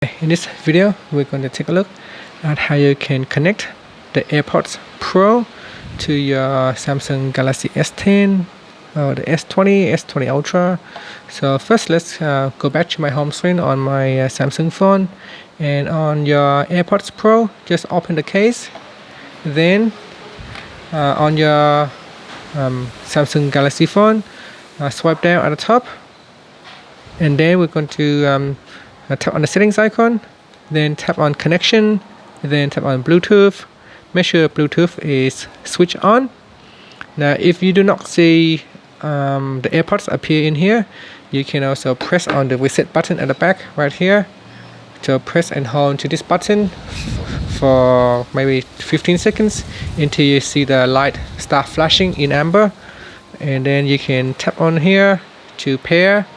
In this video, we're going to take a look at how you can connect the AirPods Pro to your Samsung Galaxy S10 or the S20, S20 Ultra. So first, let's go back to my home screen on my Samsung phone, and on your AirPods Pro, just open the case. Then on your Samsung Galaxy phone, swipe down at the top, and then we're going to tap on the settings icon, then tap on connection, then tap on Bluetooth. Make sure Bluetooth is switched on. Now if you do not see the AirPods appear in here, you can also press on the reset button at the back right here. So press and hold to this button for maybe 15 seconds until you see the light start flashing in amber, and then you can tap on here to pair,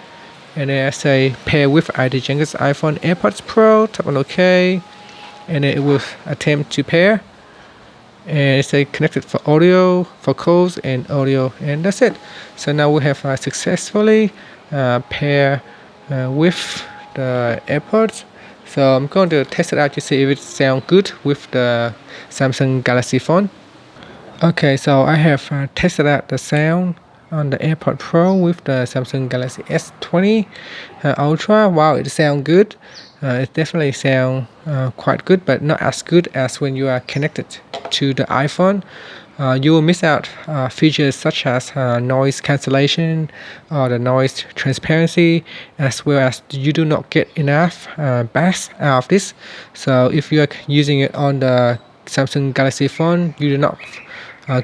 and then I say pair with ID Jenkins iPhone AirPods Pro. Tap on OK, and then it will attempt to pair, and it say connected for audio, for calls and audio, and that's it. So now we have successfully pair with the AirPods. So I'm going to test it out to see if it sounds good with the Samsung Galaxy phone. Okay, so I have tested out the sound on the AirPod Pro with the Samsung Galaxy S20 Ultra. Wow, it sounds good. It definitely sounds quite good, but not as good as when you are connected to the iPhone. You will miss out features such as noise cancellation or the noise transparency, as well as you do not get enough bass out of this. So if you are using it on the Samsung Galaxy phone, you do not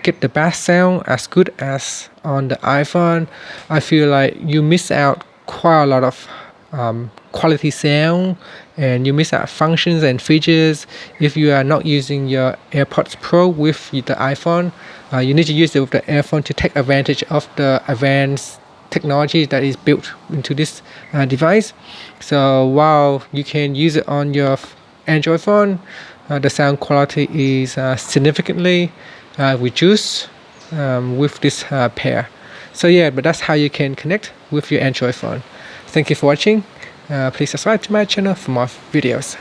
get the bass sound as good as on the iPhone. I feel like you miss out quite a lot of quality sound, and you miss out functions and features if you are not using your AirPods Pro with the iPhone. You need to use it with the iPhone to take advantage of the advanced technology that is built into this device. So while you can use it on your Android phone, the sound quality is significantly reduced with this pair. So yeah, but that's how you can connect with your Android phone. Thank you for watching. Please subscribe to my channel for more videos.